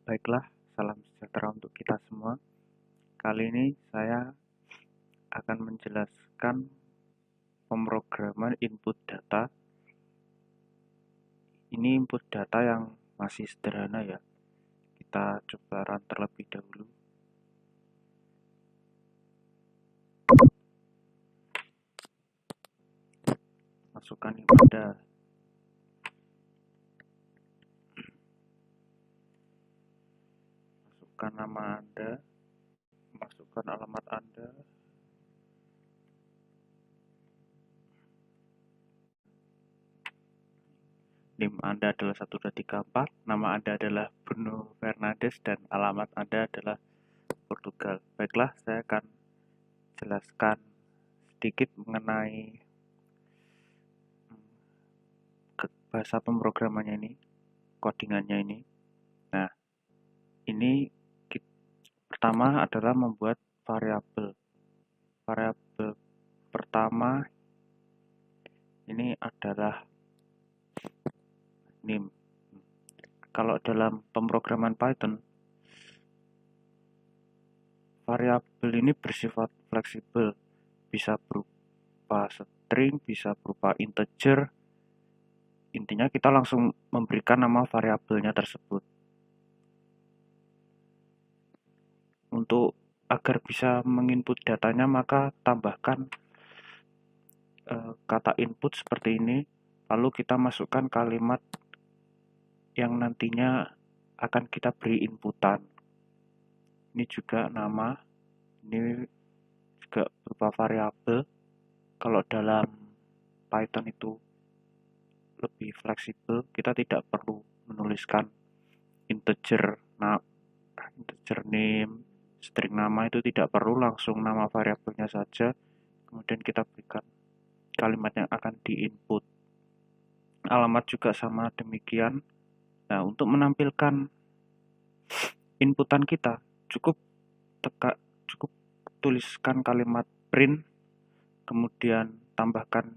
Baiklah, salam sejahtera untuk kita semua. Kali ini saya akan menjelaskan pemrograman input data. Ini input data yang masih sederhana ya. Kita coba run terlebih dahulu. Masukkan yang ada. Masukkan nama Anda. Masukkan alamat Anda. NIM Anda adalah 1234, nama Anda adalah Bruno Fernandes, dan alamat Anda adalah Portugal. Baiklah, saya akan jelaskan sedikit mengenai bahasa pemrogramannya ini, codingannya ini. Nah, ini pertama adalah membuat variabel. Variabel pertama ini adalah NIM. Kalau dalam pemrograman Python, variabel ini bersifat fleksibel, bisa berupa string, bisa berupa integer. Intinya kita langsung memberikan nama variabelnya tersebut. Untuk agar bisa menginput datanya, maka tambahkan kata input seperti ini, lalu kita masukkan kalimat yang nantinya akan kita beri inputan. Ini juga nama, ini juga berupa variabel. Kalau dalam Python itu lebih fleksibel, kita tidak perlu menuliskan integer name, string nama, itu tidak perlu, langsung nama variabelnya saja, kemudian kita berikan kalimat yang akan diinput. Alamat juga sama demikian. Nah, untuk menampilkan inputan kita, cukup tuliskan kalimat print, kemudian tambahkan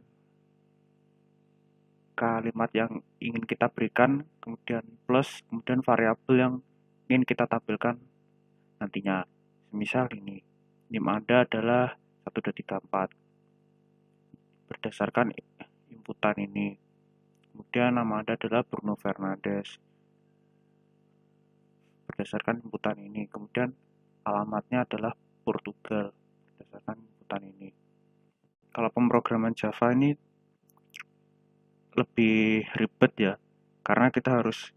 kalimat yang ingin kita berikan, kemudian plus, kemudian variabel yang ingin kita tampilkan nantinya. Misal ini, NIM Anda adalah 1234 berdasarkan inputan ini. Kemudian nama Anda adalah Bruno Fernandes berdasarkan inputan ini. Kemudian alamatnya adalah Portugal berdasarkan inputan ini. Kalau pemrograman Java ini lebih ribet ya, karena kita harus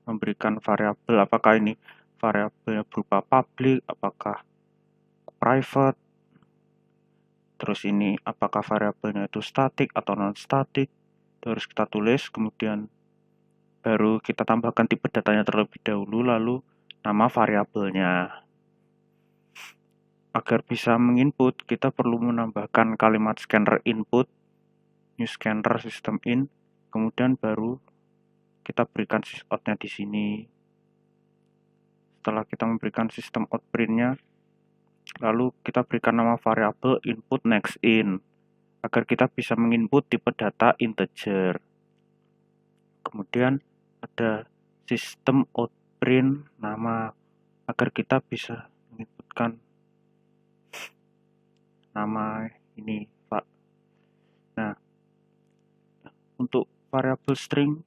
memberikan variabel, apakah ini variabelnya berupa public, apakah private, terus ini apakah variabelnya itu static atau non-static, itu harus kita tulis, kemudian baru kita tambahkan tipe datanya terlebih dahulu, lalu nama variabelnya. Agar bisa menginput, kita perlu menambahkan kalimat scanner input, new scanner system in, kemudian baru kita berikan sysout-nya di sini. Setelah kita memberikan sistem out print-nya, lalu kita berikan nama variabel input next in, agar kita bisa menginput tipe data integer. Kemudian ada sistem out print nama, agar kita bisa menginputkan nama ini, Pak. Nah, untuk variabel string,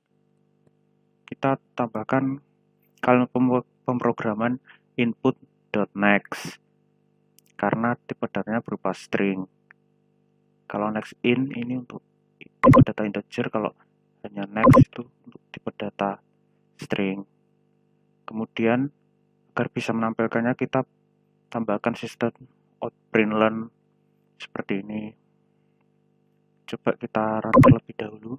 kita tambahkan kalimat pemrograman input.next, karena tipe datanya berupa string. Kalau next in ini untuk tipe data integer, kalau hanya next itu untuk tipe data string. Kemudian agar bisa menampilkannya, kita tambahkan sistem outPrintln seperti ini. Coba kita run terlebih dahulu.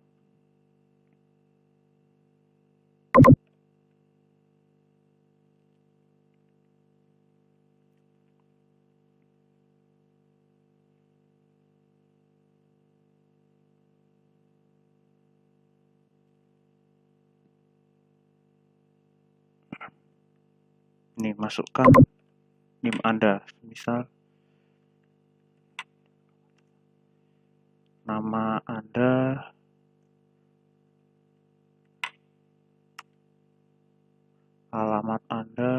Ini masukkan NIM Anda, misal nama Anda alamat Anda.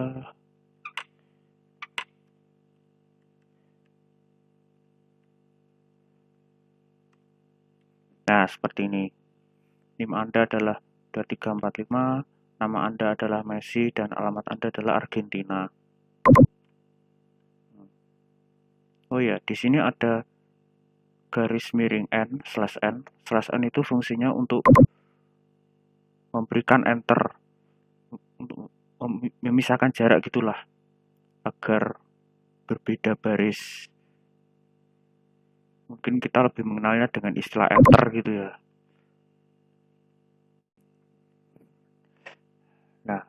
Nah, seperti ini. NIM Anda adalah 2345, nama Anda adalah Messi, dan alamat Anda adalah Argentina. Oh ya, di sini ada garis miring n, slash n. Slash n itu fungsinya untuk memberikan enter, untuk memisahkan jarak gitulah, agar berbeda baris. Mungkin kita lebih mengenalnya dengan istilah enter gitu ya. Nah,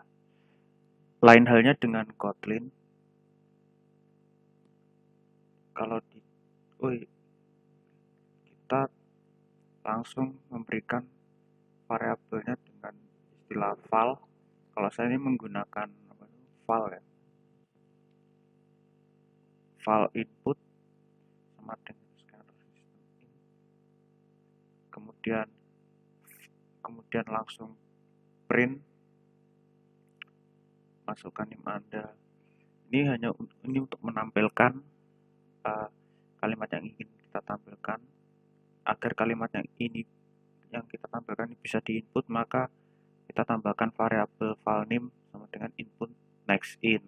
lain halnya dengan Kotlin. Kalau kita langsung memberikan variabelnya dengan istilah val. Kalau saya ini menggunakan val ya. Val input sama dengan scatter system in. Kemudian langsung print, masukkan NIM Anda. Ini untuk menampilkan kalimat yang ingin kita tampilkan. Agar kalimat yang kita tampilkan bisa diinput, maka kita tambahkan variabel file name sama dengan input next in.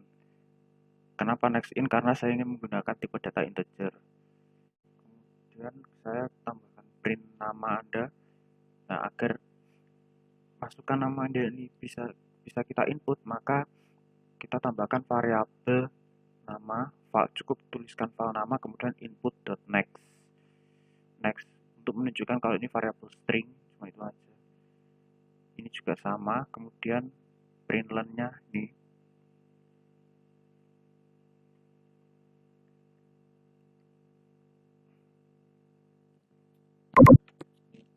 Kenapa next in? Karena saya ingin menggunakan tipe data integer. Kemudian saya tambahkan print nama Anda. Nah, agar masukan nama Anda ini bisa kita input, maka kita tambahkan variabel nama, cukup tuliskan file nama, kemudian input.next. Next untuk menunjukkan kalau ini variabel string, cuma itu aja. Ini juga sama, kemudian println-nya nih.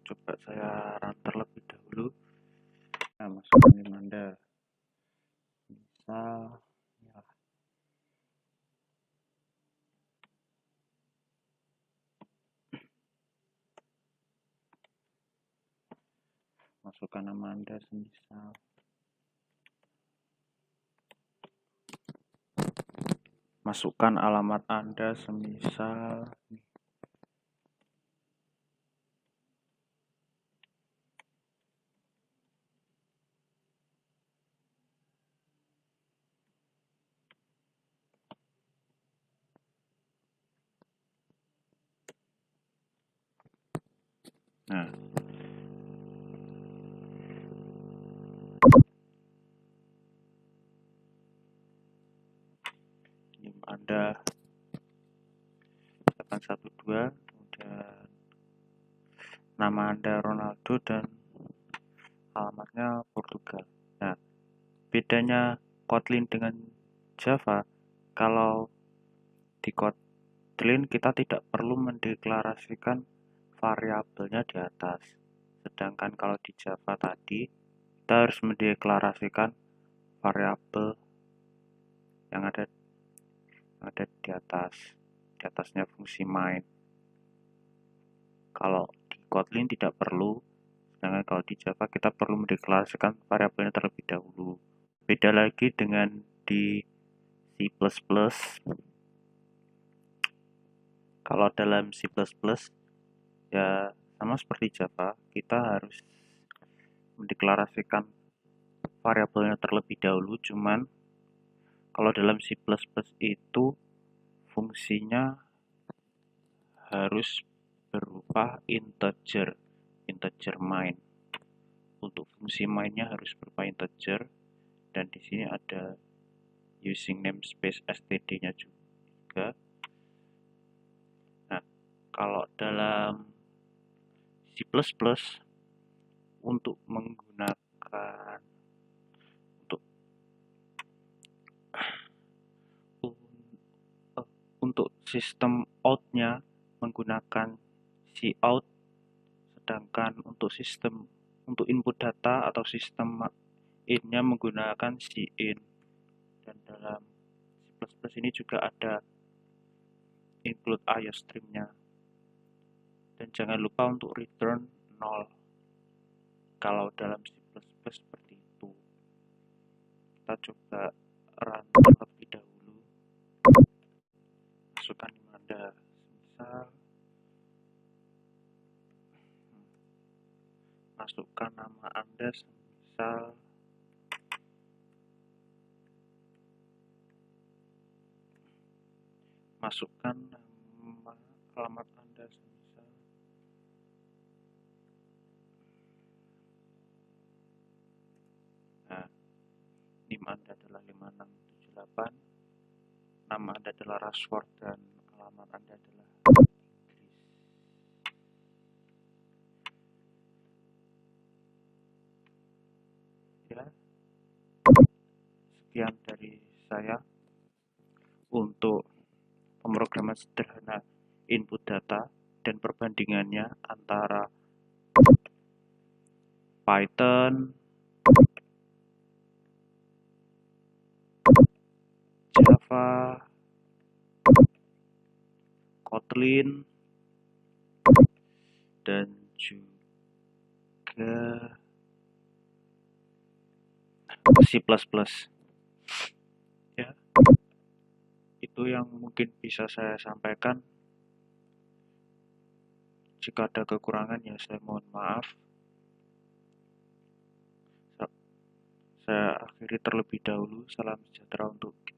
Coba saya run terlebih dahulu. Nah, masukkan NIM Anda. Misal ya. Masukkan nama Anda semisal. Masukkan alamat Anda semisal. Nah, NIM Anda tekan 12, kemudian nama Anda Ronaldo dan alamatnya Portugal. Nah, bedanya Kotlin dengan Java, kalau di Kotlin kita tidak perlu mendeklarasikan variabelnya di atas. Sedangkan kalau di Java tadi, kita harus mendeklarasikan variabel yang ada di atasnya fungsi main. Kalau di Kotlin tidak perlu, sedangkan kalau di Java kita perlu mendeklarasikan variabelnya terlebih dahulu. Beda lagi dengan di C++. Kalau dalam C++ ya sama seperti Java, kita harus mendeklarasikan variabelnya terlebih dahulu, cuman kalau dalam C++ itu fungsinya harus berupa integer main. Untuk fungsi mainnya harus berupa integer, dan di sini ada using namespace std-nya juga. Nah, kalau dalam C++ untuk menggunakan untuk sistem out-nya menggunakan cout, sedangkan untuk input data atau sistem in-nya menggunakan cin. Dan dalam C++ ini juga ada include iostream-nya. Dan jangan lupa untuk return 0. Kalau dalam C++ seperti itu. Kita kita coba run terlebih dahulu. Masukkan Anda semisal, masukkan nama Anda semisal, masukkan nama alamat Anda semisal, nah, NIM Anda adalah 5678, nama Anda adalah Rashford, dan alamat Anda adalah Inggris. Ya, sekian dari saya untuk pemrograman sederhana input data dan perbandingannya antara Python, Java, Kotlin, dan juga C++. Ya, itu yang mungkin bisa saya sampaikan. Jika ada kekurangan ya saya mohon maaf. Saya akhiri terlebih dahulu. Salam sejahtera untuk kita.